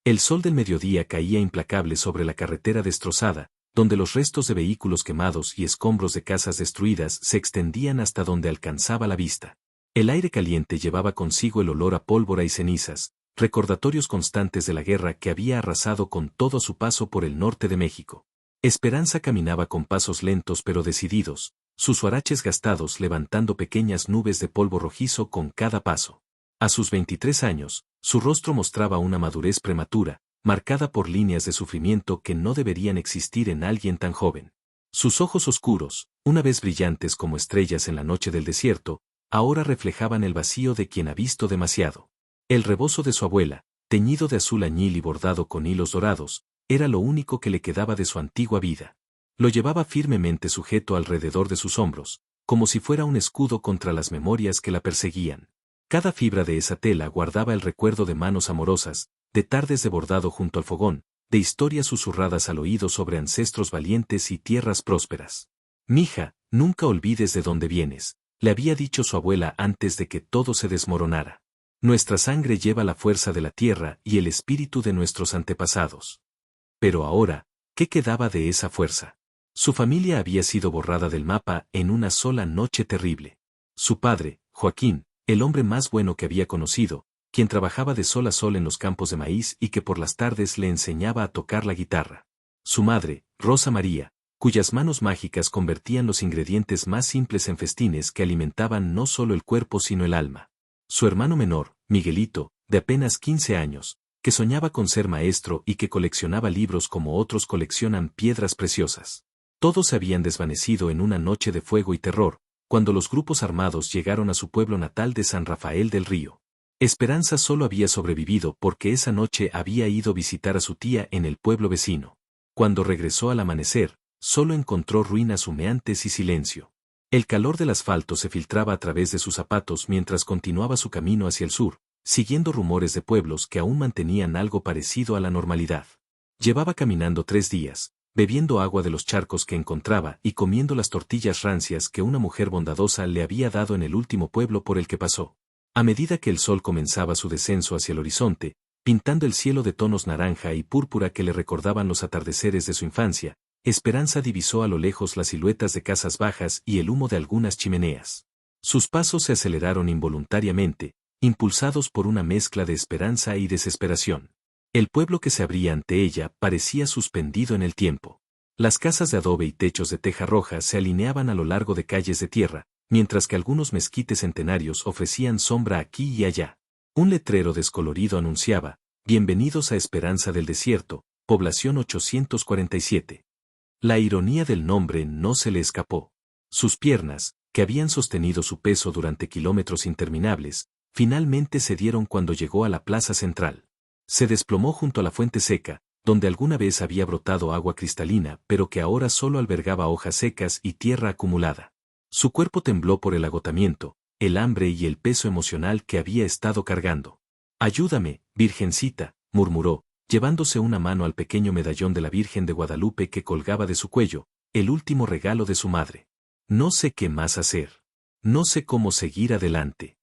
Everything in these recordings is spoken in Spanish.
El sol del mediodía caía implacable sobre la carretera destrozada, donde los restos de vehículos quemados y escombros de casas destruidas se extendían hasta donde alcanzaba la vista. El aire caliente llevaba consigo el olor a pólvora y cenizas, recordatorios constantes de la guerra que había arrasado con todo a su paso por el norte de México. Esperanza caminaba con pasos lentos pero decididos, sus huaraches gastados levantando pequeñas nubes de polvo rojizo con cada paso. A sus 23 años, su rostro mostraba una madurez prematura, marcada por líneas de sufrimiento que no deberían existir en alguien tan joven. Sus ojos oscuros, una vez brillantes como estrellas en la noche del desierto, ahora reflejaban el vacío de quien ha visto demasiado. El rebozo de su abuela, teñido de azul añil y bordado con hilos dorados, era lo único que le quedaba de su antigua vida. Lo llevaba firmemente sujeto alrededor de sus hombros, como si fuera un escudo contra las memorias que la perseguían. Cada fibra de esa tela guardaba el recuerdo de manos amorosas, de tardes de bordado junto al fogón, de historias susurradas al oído sobre ancestros valientes y tierras prósperas. «Mija, nunca olvides de dónde vienes», le había dicho su abuela antes de que todo se desmoronara. «Nuestra sangre lleva la fuerza de la tierra y el espíritu de nuestros antepasados». Pero ahora, ¿qué quedaba de esa fuerza? Su familia había sido borrada del mapa en una sola noche terrible. Su padre, Joaquín, el hombre más bueno que había conocido, quien trabajaba de sol a sol en los campos de maíz y que por las tardes le enseñaba a tocar la guitarra. Su madre, Rosa María, cuyas manos mágicas convertían los ingredientes más simples en festines que alimentaban no solo el cuerpo sino el alma. Su hermano menor, Miguelito, de apenas 15 años, que soñaba con ser maestro y que coleccionaba libros como otros coleccionan piedras preciosas. Todos se habían desvanecido en una noche de fuego y terror, cuando los grupos armados llegaron a su pueblo natal de San Rafael del Río. Esperanza solo había sobrevivido porque esa noche había ido a visitar a su tía en el pueblo vecino. Cuando regresó al amanecer, solo encontró ruinas humeantes y silencio. El calor del asfalto se filtraba a través de sus zapatos mientras continuaba su camino hacia el sur, siguiendo rumores de pueblos que aún mantenían algo parecido a la normalidad. Llevaba caminando 3 días, bebiendo agua de los charcos que encontraba y comiendo las tortillas rancias que una mujer bondadosa le había dado en el último pueblo por el que pasó. A medida que el sol comenzaba su descenso hacia el horizonte, pintando el cielo de tonos naranja y púrpura que le recordaban los atardeceres de su infancia, Esperanza divisó a lo lejos las siluetas de casas bajas y el humo de algunas chimeneas. Sus pasos se aceleraron involuntariamente, impulsados por una mezcla de esperanza y desesperación. El pueblo que se abría ante ella parecía suspendido en el tiempo. Las casas de adobe y techos de teja roja se alineaban a lo largo de calles de tierra, mientras que algunos mezquites centenarios ofrecían sombra aquí y allá. Un letrero descolorido anunciaba: «Bienvenidos a Esperanza del Desierto, población 847». La ironía del nombre no se le escapó. Sus piernas, que habían sostenido su peso durante kilómetros interminables, finalmente cedieron cuando llegó a la plaza central. Se desplomó junto a la fuente seca, donde alguna vez había brotado agua cristalina pero que ahora solo albergaba hojas secas y tierra acumulada. Su cuerpo tembló por el agotamiento, el hambre y el peso emocional que había estado cargando. «Ayúdame, Virgencita», murmuró, llevándose una mano al pequeño medallón de la Virgen de Guadalupe que colgaba de su cuello, el último regalo de su madre. «No sé qué más hacer. No sé cómo seguir adelante».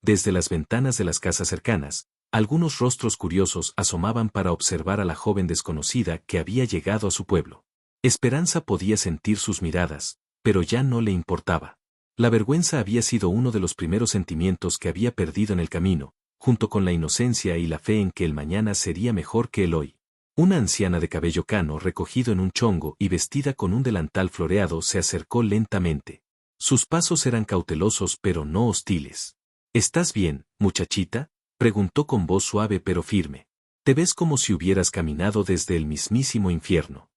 Desde las ventanas de las casas cercanas, algunos rostros curiosos asomaban para observar a la joven desconocida que había llegado a su pueblo. Esperanza podía sentir sus miradas, pero ya no le importaba. La vergüenza había sido uno de los primeros sentimientos que había perdido en el camino, junto con la inocencia y la fe en que el mañana sería mejor que el hoy. Una anciana de cabello cano recogido en un chongo y vestida con un delantal floreado se acercó lentamente. Sus pasos eran cautelosos pero no hostiles. «¿Estás bien, muchachita?», preguntó con voz suave pero firme. «Te ves como si hubieras caminado desde el mismísimo infierno».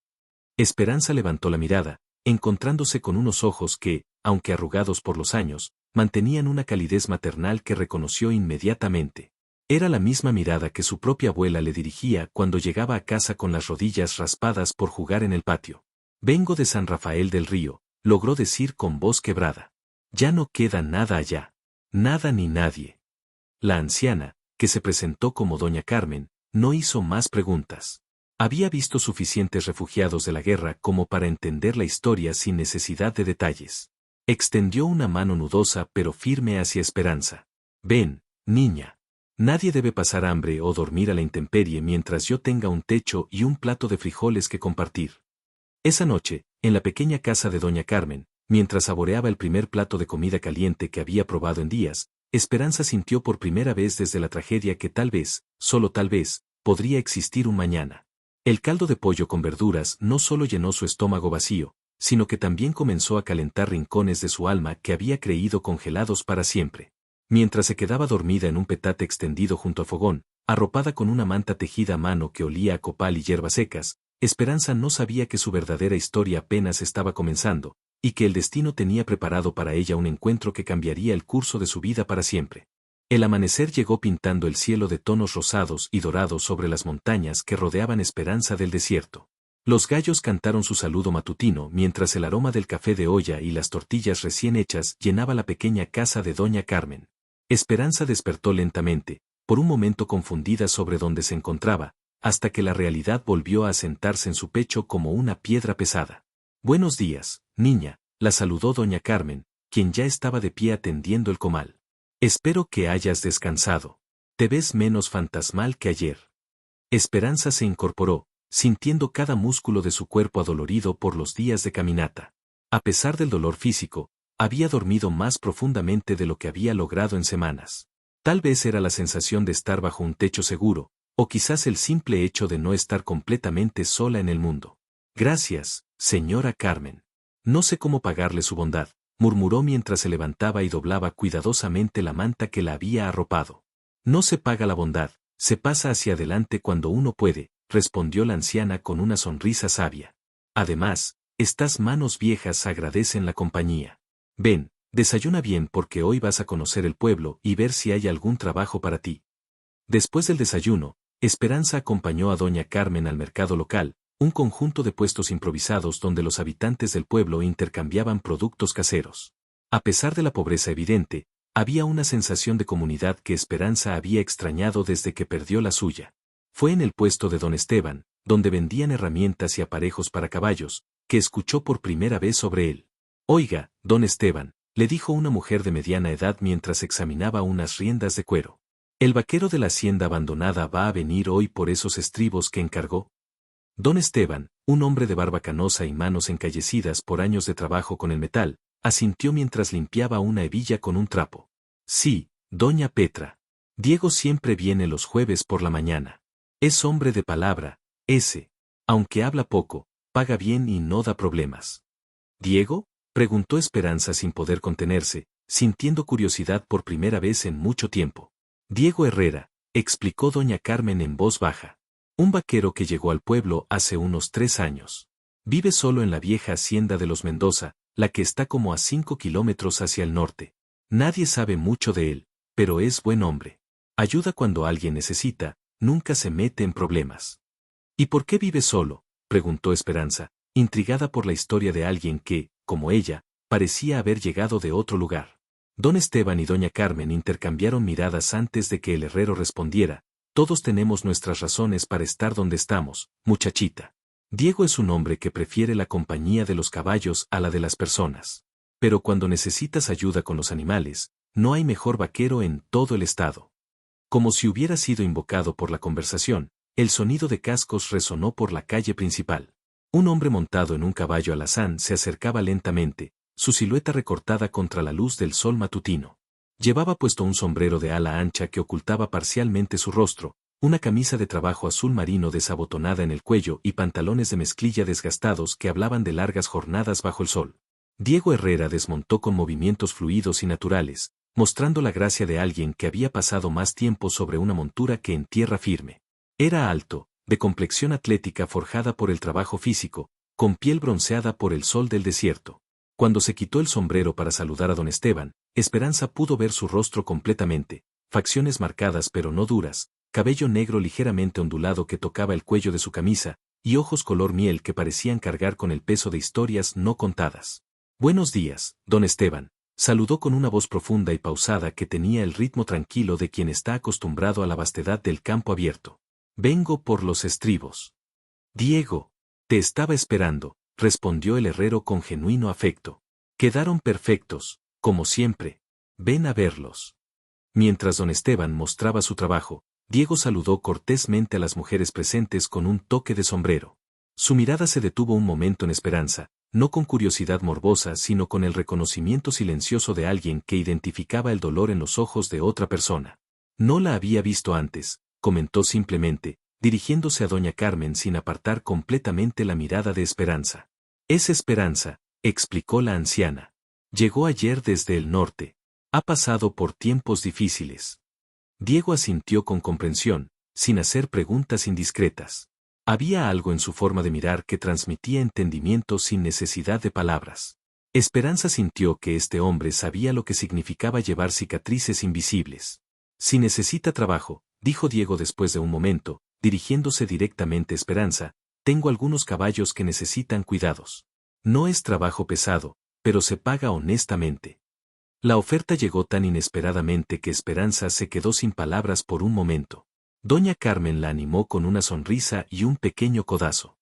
Esperanza levantó la mirada, encontrándose con unos ojos que, aunque arrugados por los años, mantenían una calidez maternal que reconoció inmediatamente. Era la misma mirada que su propia abuela le dirigía cuando llegaba a casa con las rodillas raspadas por jugar en el patio. «Vengo de San Rafael del Río», logró decir con voz quebrada. «Ya no queda nada allá. Nada ni nadie». La anciana, que se presentó como doña Carmen, no hizo más preguntas. Había visto suficientes refugiados de la guerra como para entender la historia sin necesidad de detalles. Extendió una mano nudosa pero firme hacia Esperanza. «Ven, niña. Nadie debe pasar hambre o dormir a la intemperie mientras yo tenga un techo y un plato de frijoles que compartir. Esa noche, en la pequeña casa de doña Carmen, mientras saboreaba el primer plato de comida caliente que había probado en días, Esperanza sintió por primera vez desde la tragedia que tal vez, solo tal vez, podría existir un mañana. El caldo de pollo con verduras no solo llenó su estómago vacío, sino que también comenzó a calentar rincones de su alma que había creído congelados para siempre. Mientras se quedaba dormida en un petate extendido junto al fogón, arropada con una manta tejida a mano que olía a copal y hierbas secas, Esperanza no sabía que su verdadera historia apenas estaba comenzando, y que el destino tenía preparado para ella un encuentro que cambiaría el curso de su vida para siempre. El amanecer llegó pintando el cielo de tonos rosados y dorados sobre las montañas que rodeaban Esperanza del desierto. Los gallos cantaron su saludo matutino mientras el aroma del café de olla y las tortillas recién hechas llenaba la pequeña casa de doña Carmen. Esperanza despertó lentamente, por un momento confundida sobre dónde se encontraba, hasta que la realidad volvió a sentarse en su pecho como una piedra pesada. Buenos días, niña, la saludó doña Carmen, quien ya estaba de pie atendiendo el comal. Espero que hayas descansado. Te ves menos fantasmal que ayer. Esperanza se incorporó, sintiendo cada músculo de su cuerpo adolorido por los días de caminata. A pesar del dolor físico, había dormido más profundamente de lo que había logrado en semanas. Tal vez era la sensación de estar bajo un techo seguro, o quizás el simple hecho de no estar completamente sola en el mundo. Gracias, señora Carmen. No sé cómo pagarle su bondad, murmuró mientras se levantaba y doblaba cuidadosamente la manta que la había arropado. No se paga la bondad, se pasa hacia adelante cuando uno puede, respondió la anciana con una sonrisa sabia. Además, estas manos viejas agradecen la compañía. Ven, desayuna bien porque hoy vas a conocer el pueblo y ver si hay algún trabajo para ti. Después del desayuno, Esperanza acompañó a doña Carmen al mercado local, un conjunto de puestos improvisados donde los habitantes del pueblo intercambiaban productos caseros. A pesar de la pobreza evidente, había una sensación de comunidad que Esperanza había extrañado desde que perdió la suya. Fue en el puesto de don Esteban, donde vendían herramientas y aparejos para caballos, que escuchó por primera vez sobre él. Oiga, don Esteban, le dijo una mujer de mediana edad mientras examinaba unas riendas de cuero. ¿El vaquero de la hacienda abandonada va a venir hoy por esos estribos que encargó? Don Esteban, un hombre de barba canosa y manos encallecidas por años de trabajo con el metal, asintió mientras limpiaba una hebilla con un trapo. Sí, doña Petra. Diego siempre viene los jueves por la mañana. Es hombre de palabra, ese. Aunque habla poco, paga bien y no da problemas. ¿Diego? Preguntó Esperanza sin poder contenerse, sintiendo curiosidad por primera vez en mucho tiempo. Diego Herrera, explicó doña Carmen en voz baja. Un vaquero que llegó al pueblo hace unos 3 años. Vive solo en la vieja hacienda de los Mendoza, la que está como a 5 kilómetros hacia el norte. Nadie sabe mucho de él, pero es buen hombre. Ayuda cuando alguien necesita, nunca se mete en problemas. ¿Y por qué vive solo?, preguntó Esperanza, intrigada por la historia de alguien que, como ella, parecía haber llegado de otro lugar. Don Esteban y doña Carmen intercambiaron miradas antes de que el herrero respondiera. Todos tenemos nuestras razones para estar donde estamos, muchachita. Diego es un hombre que prefiere la compañía de los caballos a la de las personas. Pero cuando necesitas ayuda con los animales, no hay mejor vaquero en todo el estado. Como si hubiera sido invocado por la conversación, el sonido de cascos resonó por la calle principal. Un hombre montado en un caballo alazán se acercaba lentamente, su silueta recortada contra la luz del sol matutino. Llevaba puesto un sombrero de ala ancha que ocultaba parcialmente su rostro, una camisa de trabajo azul marino desabotonada en el cuello y pantalones de mezclilla desgastados que hablaban de largas jornadas bajo el sol. Diego Herrera desmontó con movimientos fluidos y naturales, mostrando la gracia de alguien que había pasado más tiempo sobre una montura que en tierra firme. Era alto, de complexión atlética forjada por el trabajo físico, con piel bronceada por el sol del desierto. Cuando se quitó el sombrero para saludar a don Esteban, Esperanza pudo ver su rostro completamente, facciones marcadas pero no duras, cabello negro ligeramente ondulado que tocaba el cuello de su camisa, y ojos color miel que parecían cargar con el peso de historias no contadas. Buenos días, don Esteban, saludó con una voz profunda y pausada que tenía el ritmo tranquilo de quien está acostumbrado a la vastedad del campo abierto. Vengo por los estribos. Diego, te estaba esperando, respondió el herrero con genuino afecto. Quedaron perfectos, como siempre. Ven a verlos. Mientras don Esteban mostraba su trabajo, Diego saludó cortésmente a las mujeres presentes con un toque de sombrero. Su mirada se detuvo un momento en Esperanza, no con curiosidad morbosa sino con el reconocimiento silencioso de alguien que identificaba el dolor en los ojos de otra persona. No la había visto antes, comentó simplemente, dirigiéndose a doña Carmen sin apartar completamente la mirada de Esperanza. Es Esperanza, explicó la anciana. Llegó ayer desde el norte. Ha pasado por tiempos difíciles. Diego asintió con comprensión, sin hacer preguntas indiscretas. Había algo en su forma de mirar que transmitía entendimiento sin necesidad de palabras. Esperanza sintió que este hombre sabía lo que significaba llevar cicatrices invisibles. Si necesita trabajo, dijo Diego después de un momento, dirigiéndose directamente a Esperanza, tengo algunos caballos que necesitan cuidados. No es trabajo pesado, pero se paga honestamente. La oferta llegó tan inesperadamente que Esperanza se quedó sin palabras por un momento. Doña Carmen la animó con una sonrisa y un pequeño codazo.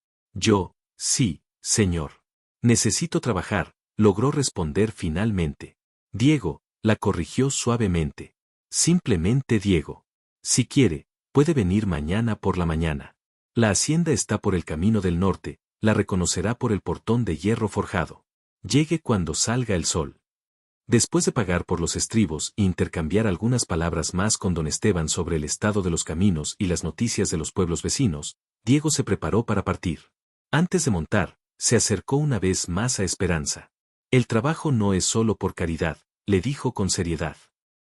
Sí, señor. Necesito trabajar, logró responder finalmente. Diego, la corrigió suavemente. Simplemente Diego. Si quiere, puede venir mañana por la mañana. La hacienda está por el camino del norte, la reconocerá por el portón de hierro forjado. Llegue cuando salga el sol. Después de pagar por los estribos e intercambiar algunas palabras más con don Esteban sobre el estado de los caminos y las noticias de los pueblos vecinos, Diego se preparó para partir. Antes de montar, se acercó una vez más a Esperanza. El trabajo no es solo por caridad, le dijo con seriedad.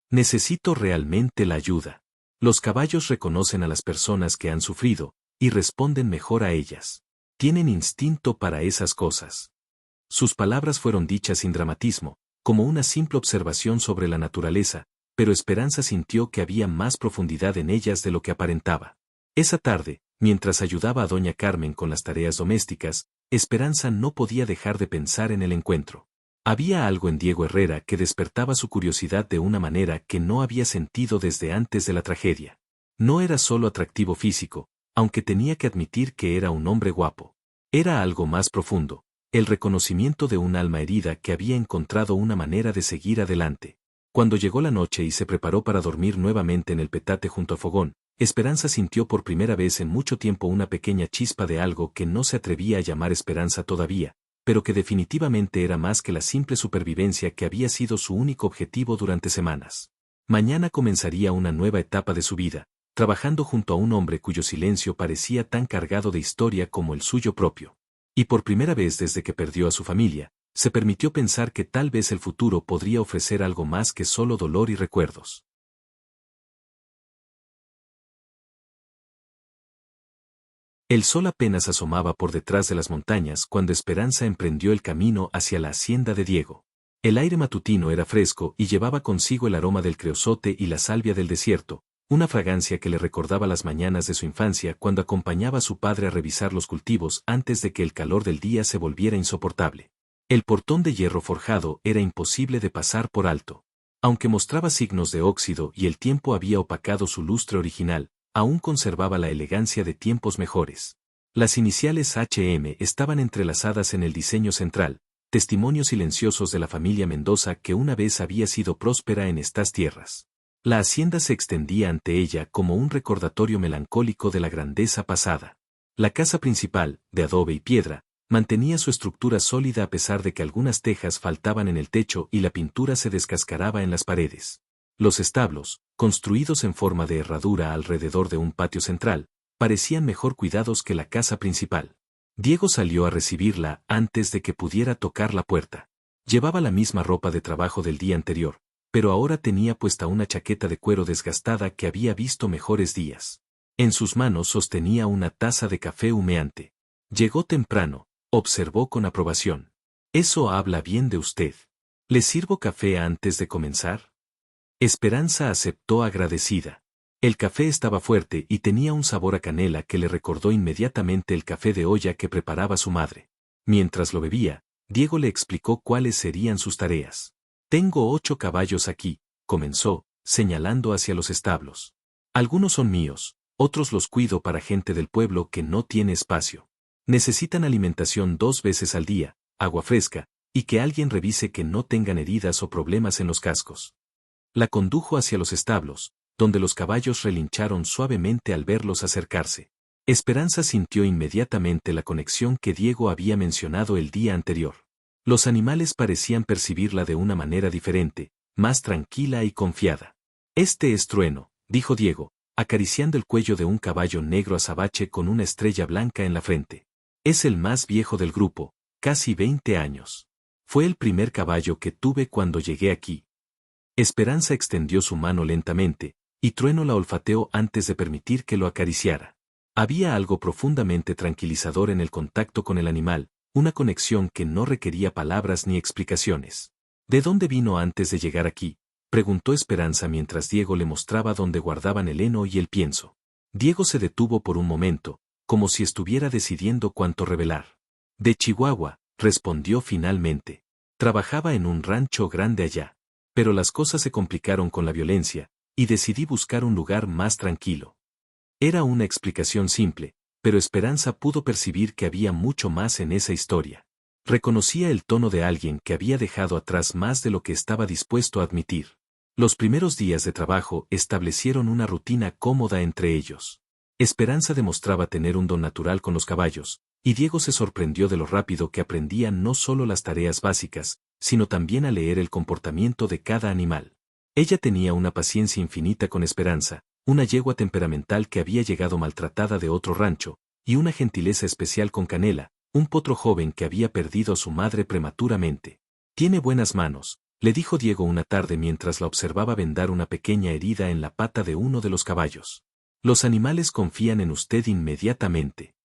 Necesito realmente la ayuda. Los caballos reconocen a las personas que han sufrido, y responden mejor a ellas. Tienen instinto para esas cosas. Sus palabras fueron dichas sin dramatismo, como una simple observación sobre la naturaleza, pero Esperanza sintió que había más profundidad en ellas de lo que aparentaba. Esa tarde, mientras ayudaba a doña Carmen con las tareas domésticas, Esperanza no podía dejar de pensar en el encuentro. Había algo en Diego Herrera que despertaba su curiosidad de una manera que no había sentido desde antes de la tragedia. No era solo atractivo físico, aunque tenía que admitir que era un hombre guapo. Era algo más profundo. El reconocimiento de un alma herida que había encontrado una manera de seguir adelante. Cuando llegó la noche y se preparó para dormir nuevamente en el petate junto al fogón, Esperanza sintió por primera vez en mucho tiempo una pequeña chispa de algo que no se atrevía a llamar esperanza todavía, pero que definitivamente era más que la simple supervivencia que había sido su único objetivo durante semanas. Mañana comenzaría una nueva etapa de su vida, trabajando junto a un hombre cuyo silencio parecía tan cargado de historia como el suyo propio. Y por primera vez desde que perdió a su familia, se permitió pensar que tal vez el futuro podría ofrecer algo más que solo dolor y recuerdos. El sol apenas asomaba por detrás de las montañas cuando Esperanza emprendió el camino hacia la hacienda de Diego. El aire matutino era fresco y llevaba consigo el aroma del creosote y la salvia del desierto, una fragancia que le recordaba las mañanas de su infancia cuando acompañaba a su padre a revisar los cultivos antes de que el calor del día se volviera insoportable. El portón de hierro forjado era imposible de pasar por alto. Aunque mostraba signos de óxido y el tiempo había opacado su lustre original, aún conservaba la elegancia de tiempos mejores. Las iniciales HM estaban entrelazadas en el diseño central, testimonios silenciosos de la familia Mendoza que una vez había sido próspera en estas tierras. La hacienda se extendía ante ella como un recordatorio melancólico de la grandeza pasada. La casa principal, de adobe y piedra, mantenía su estructura sólida a pesar de que algunas tejas faltaban en el techo y la pintura se descascaraba en las paredes. Los establos, construidos en forma de herradura alrededor de un patio central, parecían mejor cuidados que la casa principal. Diego salió a recibirla antes de que pudiera tocar la puerta. Llevaba la misma ropa de trabajo del día anterior, pero ahora tenía puesta una chaqueta de cuero desgastada que había visto mejores días. En sus manos sostenía una taza de café humeante. Llegó temprano, observó con aprobación. Eso habla bien de usted. ¿Le sirvo café antes de comenzar? Esperanza aceptó agradecida. El café estaba fuerte y tenía un sabor a canela que le recordó inmediatamente el café de olla que preparaba su madre. Mientras lo bebía, Diego le explicó cuáles serían sus tareas. Tengo 8 caballos aquí, comenzó, señalando hacia los establos. Algunos son míos, otros los cuido para gente del pueblo que no tiene espacio. Necesitan alimentación 2 veces al día, agua fresca, y que alguien revise que no tengan heridas o problemas en los cascos. La condujo hacia los establos, donde los caballos relincharon suavemente al verlos acercarse. Esperanza sintió inmediatamente la conexión que Diego había mencionado el día anterior. Los animales parecían percibirla de una manera diferente, más tranquila y confiada. Este es Trueno, dijo Diego, acariciando el cuello de un caballo negro azabache con una estrella blanca en la frente. Es el más viejo del grupo, casi 20 años. Fue el primer caballo que tuve cuando llegué aquí. Esperanza extendió su mano lentamente, y Trueno la olfateó antes de permitir que lo acariciara. Había algo profundamente tranquilizador en el contacto con el animal, una conexión que no requería palabras ni explicaciones. ¿De dónde vino antes de llegar aquí?, preguntó Esperanza mientras Diego le mostraba dónde guardaban el heno y el pienso. Diego se detuvo por un momento, como si estuviera decidiendo cuánto revelar. De Chihuahua, respondió finalmente. Trabajaba en un rancho grande allá. Pero las cosas se complicaron con la violencia, y decidí buscar un lugar más tranquilo. Era una explicación simple, pero Esperanza pudo percibir que había mucho más en esa historia. Reconocía el tono de alguien que había dejado atrás más de lo que estaba dispuesto a admitir. Los primeros días de trabajo establecieron una rutina cómoda entre ellos. Esperanza demostraba tener un don natural con los caballos, y Diego se sorprendió de lo rápido que aprendía no solo las tareas básicas, sino también a leer el comportamiento de cada animal. Ella tenía una paciencia infinita con Esperanza, una yegua temperamental que había llegado maltratada de otro rancho, y una gentileza especial con Canela, un potro joven que había perdido a su madre prematuramente. Tiene buenas manos, le dijo Diego una tarde mientras la observaba vendar una pequeña herida en la pata de uno de los caballos. Los animales confían en usted inmediatamente.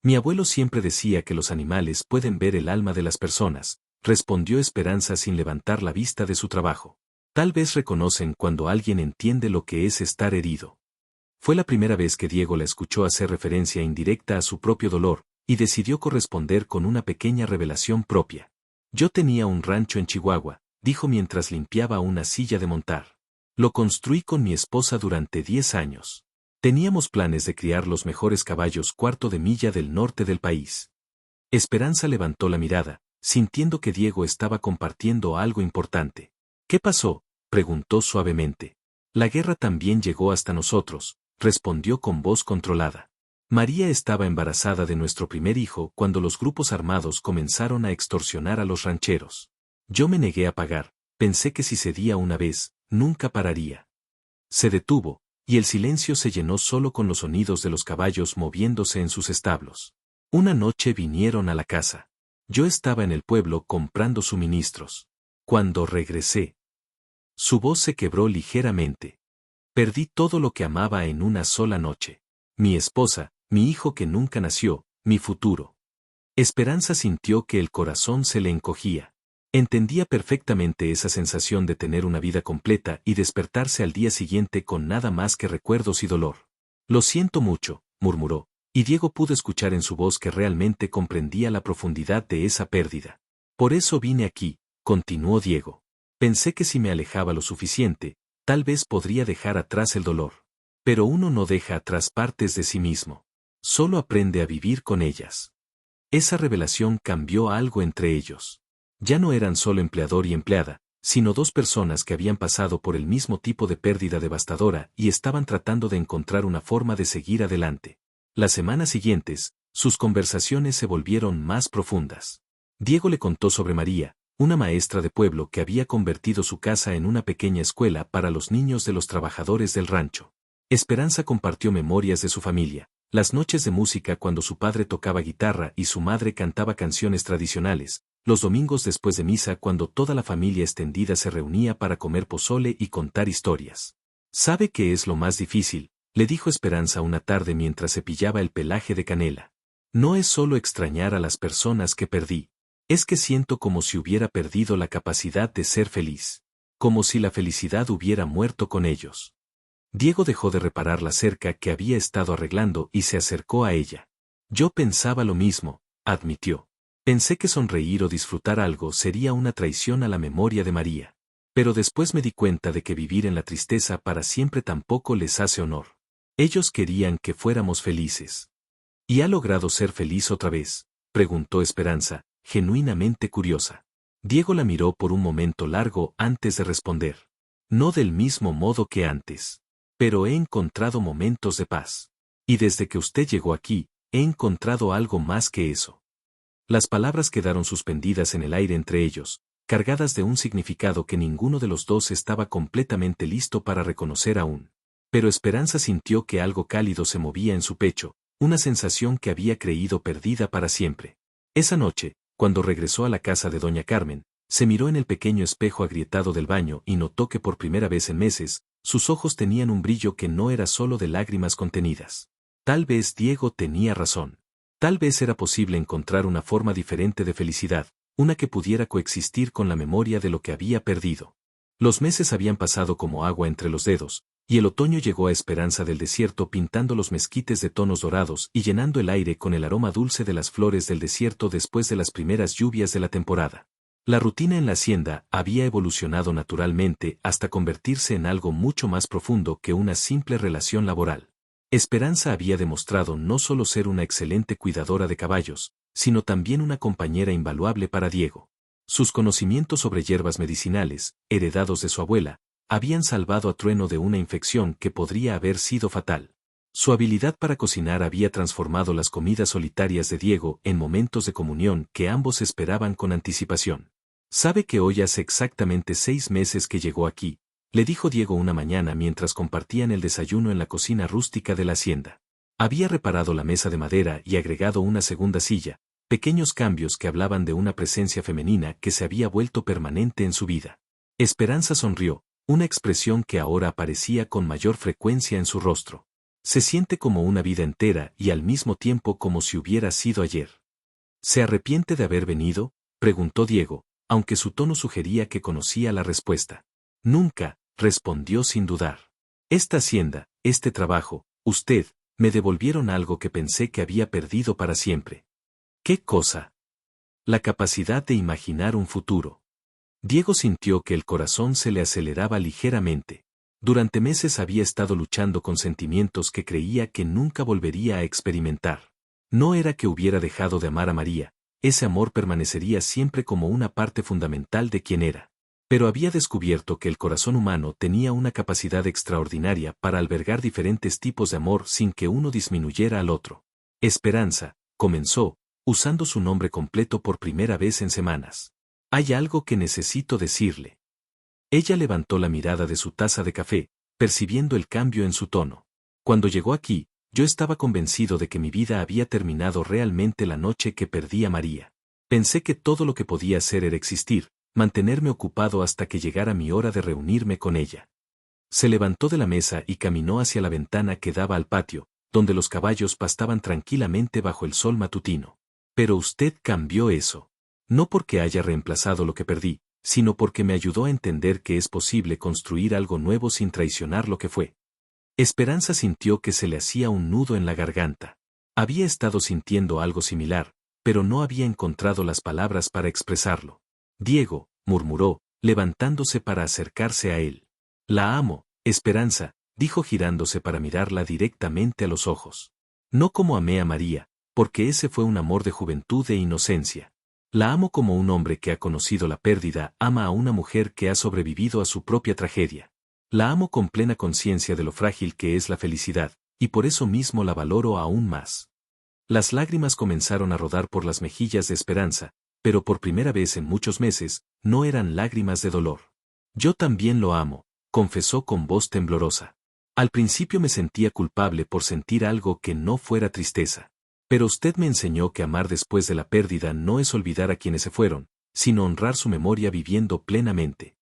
Mi abuelo siempre decía que los animales pueden ver el alma de las personas, respondió Esperanza sin levantar la vista de su trabajo. Tal vez reconocen cuando alguien entiende lo que es estar herido. Fue la primera vez que Diego la escuchó hacer referencia indirecta a su propio dolor, y decidió corresponder con una pequeña revelación propia. Yo tenía un rancho en Chihuahua, dijo mientras limpiaba una silla de montar. Lo construí con mi esposa durante 10 años. Teníamos planes de criar los mejores caballos cuarto de milla del norte del país. Esperanza levantó la mirada, sintiendo que Diego estaba compartiendo algo importante. ¿Qué pasó?, preguntó suavemente. La guerra también llegó hasta nosotros, respondió con voz controlada. María estaba embarazada de nuestro primer hijo cuando los grupos armados comenzaron a extorsionar a los rancheros. Yo me negué a pagar, pensé que si cedía una vez, nunca pararía. Se detuvo, y el silencio se llenó solo con los sonidos de los caballos moviéndose en sus establos. Una noche vinieron a la casa. Yo estaba en el pueblo comprando suministros. Cuando regresé, su voz se quebró ligeramente. Perdí todo lo que amaba en una sola noche. Mi esposa, mi hijo que nunca nació, mi futuro. Esperanza sintió que el corazón se le encogía. Entendía perfectamente esa sensación de tener una vida completa y despertarse al día siguiente con nada más que recuerdos y dolor. Lo siento mucho, murmuró, y Diego pudo escuchar en su voz que realmente comprendía la profundidad de esa pérdida. Por eso vine aquí, continuó Diego. Pensé que si me alejaba lo suficiente, tal vez podría dejar atrás el dolor. Pero uno no deja atrás partes de sí mismo. Solo aprende a vivir con ellas. Esa revelación cambió algo entre ellos. Ya no eran solo empleador y empleada, sino dos personas que habían pasado por el mismo tipo de pérdida devastadora y estaban tratando de encontrar una forma de seguir adelante. Las semanas siguientes, sus conversaciones se volvieron más profundas. Diego le contó sobre María, una maestra de pueblo que había convertido su casa en una pequeña escuela para los niños de los trabajadores del rancho. Esperanza compartió memorias de su familia, las noches de música cuando su padre tocaba guitarra y su madre cantaba canciones tradicionales, los domingos después de misa cuando toda la familia extendida se reunía para comer pozole y contar historias. ¿Sabe qué es lo más difícil?, le dijo Esperanza una tarde mientras cepillaba el pelaje de Canela. No es solo extrañar a las personas que perdí. Es que siento como si hubiera perdido la capacidad de ser feliz. Como si la felicidad hubiera muerto con ellos. Diego dejó de reparar la cerca que había estado arreglando y se acercó a ella. Yo pensaba lo mismo, admitió. Pensé que sonreír o disfrutar algo sería una traición a la memoria de María. Pero después me di cuenta de que vivir en la tristeza para siempre tampoco les hace honor. Ellos querían que fuéramos felices. ¿Y ha logrado ser feliz otra vez?, preguntó Esperanza, genuinamente curiosa. Diego la miró por un momento largo antes de responder. No del mismo modo que antes. Pero he encontrado momentos de paz. Y desde que usted llegó aquí, he encontrado algo más que eso. Las palabras quedaron suspendidas en el aire entre ellos, cargadas de un significado que ninguno de los dos estaba completamente listo para reconocer aún. Pero Esperanza sintió que algo cálido se movía en su pecho, una sensación que había creído perdida para siempre. Esa noche, cuando regresó a la casa de doña Carmen, se miró en el pequeño espejo agrietado del baño y notó que por primera vez en meses, sus ojos tenían un brillo que no era solo de lágrimas contenidas. Tal vez Diego tenía razón. Tal vez era posible encontrar una forma diferente de felicidad, una que pudiera coexistir con la memoria de lo que había perdido. Los meses habían pasado como agua entre los dedos, y el otoño llegó a Esperanza del desierto pintando los mezquites de tonos dorados y llenando el aire con el aroma dulce de las flores del desierto después de las primeras lluvias de la temporada. La rutina en la hacienda había evolucionado naturalmente hasta convertirse en algo mucho más profundo que una simple relación laboral. Esperanza había demostrado no solo ser una excelente cuidadora de caballos, sino también una compañera invaluable para Diego. Sus conocimientos sobre hierbas medicinales, heredados de su abuela, habían salvado a Trueno de una infección que podría haber sido fatal. Su habilidad para cocinar había transformado las comidas solitarias de Diego en momentos de comunión que ambos esperaban con anticipación. «Sabe que hoy hace exactamente 6 meses que llegó aquí», le dijo Diego una mañana mientras compartían el desayuno en la cocina rústica de la hacienda. Había reparado la mesa de madera y agregado una segunda silla, pequeños cambios que hablaban de una presencia femenina que se había vuelto permanente en su vida. Esperanza sonrió, una expresión que ahora aparecía con mayor frecuencia en su rostro. «Se siente como una vida entera y al mismo tiempo como si hubiera sido ayer». «¿Se arrepiente de haber venido?», preguntó Diego, aunque su tono sugería que conocía la respuesta. «Nunca», respondió sin dudar. «Esta hacienda, este trabajo, usted, me devolvieron algo que pensé que había perdido para siempre». «¿Qué cosa?». «La capacidad de imaginar un futuro». Diego sintió que el corazón se le aceleraba ligeramente. Durante meses había estado luchando con sentimientos que creía que nunca volvería a experimentar. No era que hubiera dejado de amar a María, ese amor permanecería siempre como una parte fundamental de quien era. Pero había descubierto que el corazón humano tenía una capacidad extraordinaria para albergar diferentes tipos de amor sin que uno disminuyera al otro. «Esperanza», comenzó, usando su nombre completo por primera vez en semanas. «Hay algo que necesito decirle». Ella levantó la mirada de su taza de café, percibiendo el cambio en su tono. «Cuando llegó aquí, yo estaba convencido de que mi vida había terminado realmente la noche que perdí a María. Pensé que todo lo que podía hacer era existir, mantenerme ocupado hasta que llegara mi hora de reunirme con ella». Se levantó de la mesa y caminó hacia la ventana que daba al patio, donde los caballos pastaban tranquilamente bajo el sol matutino. «Pero usted cambió eso. No porque haya reemplazado lo que perdí, sino porque me ayudó a entender que es posible construir algo nuevo sin traicionar lo que fue». Esperanza sintió que se le hacía un nudo en la garganta. Había estado sintiendo algo similar, pero no había encontrado las palabras para expresarlo. «Diego», murmuró, levantándose para acercarse a él. «La amo, Esperanza», dijo girándose para mirarla directamente a los ojos. «No como amé a María, porque ese fue un amor de juventud e inocencia. La amo como un hombre que ha conocido la pérdida ama a una mujer que ha sobrevivido a su propia tragedia. La amo con plena conciencia de lo frágil que es la felicidad, y por eso mismo la valoro aún más». Las lágrimas comenzaron a rodar por las mejillas de Esperanza, pero por primera vez en muchos meses, no eran lágrimas de dolor. «Yo también lo amo», confesó con voz temblorosa. «Al principio me sentía culpable por sentir algo que no fuera tristeza. Pero usted me enseñó que amar después de la pérdida no es olvidar a quienes se fueron, sino honrar su memoria viviendo plenamente».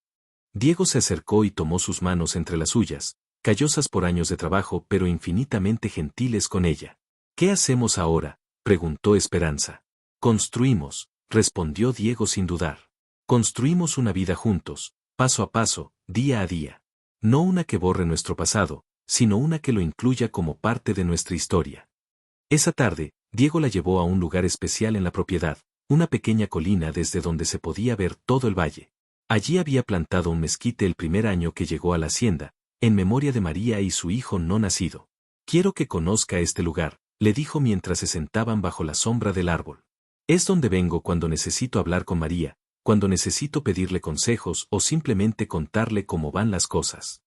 Diego se acercó y tomó sus manos entre las suyas, callosas por años de trabajo pero infinitamente gentiles con ella. «¿Qué hacemos ahora?», preguntó Esperanza. «Construimos», respondió Diego sin dudar. «Construimos una vida juntos, paso a paso, día a día. No una que borre nuestro pasado, sino una que lo incluya como parte de nuestra historia». Esa tarde, Diego la llevó a un lugar especial en la propiedad, una pequeña colina desde donde se podía ver todo el valle. Allí había plantado un mezquite el primer año que llegó a la hacienda, en memoria de María y su hijo no nacido. «Quiero que conozca este lugar», le dijo mientras se sentaban bajo la sombra del árbol. «Es donde vengo cuando necesito hablar con María, cuando necesito pedirle consejos o simplemente contarle cómo van las cosas.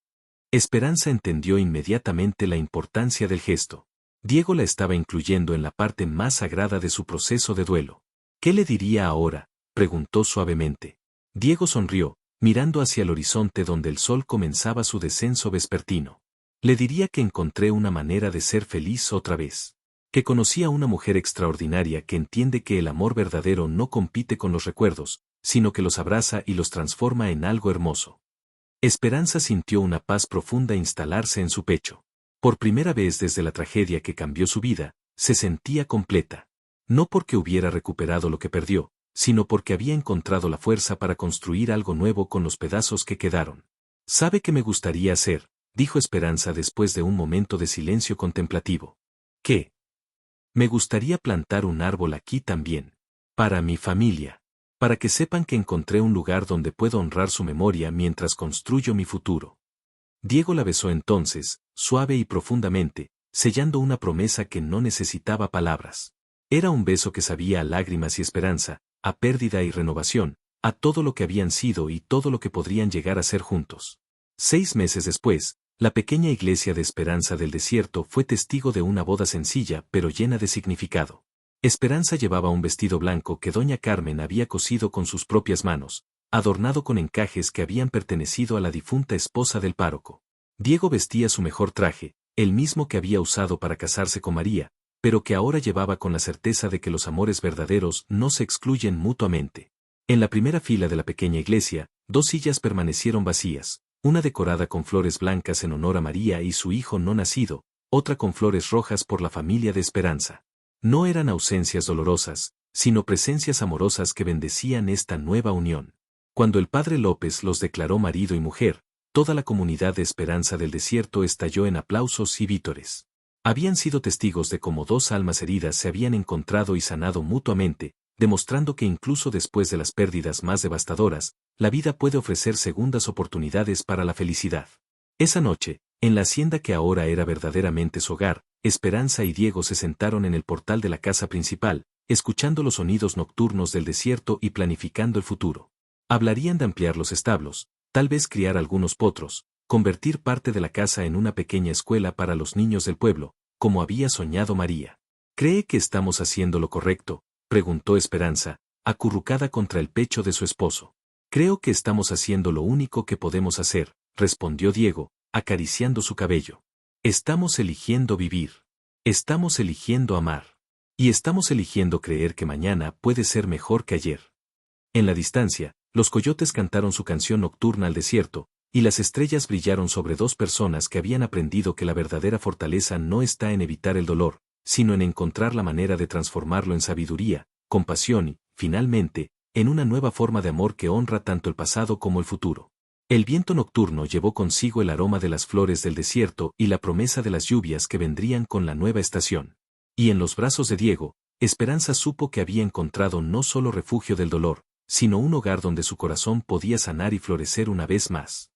Esperanza entendió inmediatamente la importancia del gesto. Diego la estaba incluyendo en la parte más sagrada de su proceso de duelo. ¿Qué le diría ahora?, preguntó suavemente. Diego sonrió, mirando hacia el horizonte donde el sol comenzaba su descenso vespertino. Le diría que encontré una manera de ser feliz otra vez. Que conocí a una mujer extraordinaria que entiende que el amor verdadero no compite con los recuerdos, sino que los abraza y los transforma en algo hermoso. Esperanza sintió una paz profunda instalarse en su pecho. Por primera vez desde la tragedia que cambió su vida, se sentía completa. No porque hubiera recuperado lo que perdió, sino porque había encontrado la fuerza para construir algo nuevo con los pedazos que quedaron. ¿Sabe qué me gustaría hacer?, dijo Esperanza después de un momento de silencio contemplativo. ¿Qué? Me gustaría plantar un árbol aquí también. Para mi familia. Para que sepan que encontré un lugar donde puedo honrar su memoria mientras construyo mi futuro. Diego la besó entonces, suave y profundamente, sellando una promesa que no necesitaba palabras. Era un beso que sabía a lágrimas y esperanza, a pérdida y renovación, a todo lo que habían sido y todo lo que podrían llegar a ser juntos. 6 meses después, la pequeña iglesia de Esperanza del Desierto fue testigo de una boda sencilla pero llena de significado. Esperanza llevaba un vestido blanco que doña Carmen había cosido con sus propias manos, adornado con encajes que habían pertenecido a la difunta esposa del párroco. Diego vestía su mejor traje, el mismo que había usado para casarse con María, pero que ahora llevaba con la certeza de que los amores verdaderos no se excluyen mutuamente. En la primera fila de la pequeña iglesia, 2 sillas permanecieron vacías, una decorada con flores blancas en honor a María y su hijo no nacido, otra con flores rojas por la familia de Esperanza. No eran ausencias dolorosas, sino presencias amorosas que bendecían esta nueva unión. Cuando el padre López los declaró marido y mujer, toda la comunidad de Esperanza del Desierto estalló en aplausos y vítores. Habían sido testigos de cómo 2 almas heridas se habían encontrado y sanado mutuamente, demostrando que incluso después de las pérdidas más devastadoras, la vida puede ofrecer segundas oportunidades para la felicidad. Esa noche, en la hacienda que ahora era verdaderamente su hogar, Esperanza y Diego se sentaron en el portal de la casa principal, escuchando los sonidos nocturnos del desierto y planificando el futuro. Hablarían de ampliar los establos, tal vez criar algunos potros, convertir parte de la casa en una pequeña escuela para los niños del pueblo, como había soñado María. ¿Cree que estamos haciendo lo correcto?, preguntó Esperanza, acurrucada contra el pecho de su esposo. Creo que estamos haciendo lo único que podemos hacer, respondió Diego, acariciando su cabello. Estamos eligiendo vivir. Estamos eligiendo amar. Y estamos eligiendo creer que mañana puede ser mejor que ayer. En la distancia, los coyotes cantaron su canción nocturna al desierto, y las estrellas brillaron sobre 2 personas que habían aprendido que la verdadera fortaleza no está en evitar el dolor, sino en encontrar la manera de transformarlo en sabiduría, compasión y, finalmente, en una nueva forma de amor que honra tanto el pasado como el futuro. El viento nocturno llevó consigo el aroma de las flores del desierto y la promesa de las lluvias que vendrían con la nueva estación. Y en los brazos de Diego, Esperanza supo que había encontrado no solo refugio del dolor, sino un hogar donde su corazón podía sanar y florecer una vez más.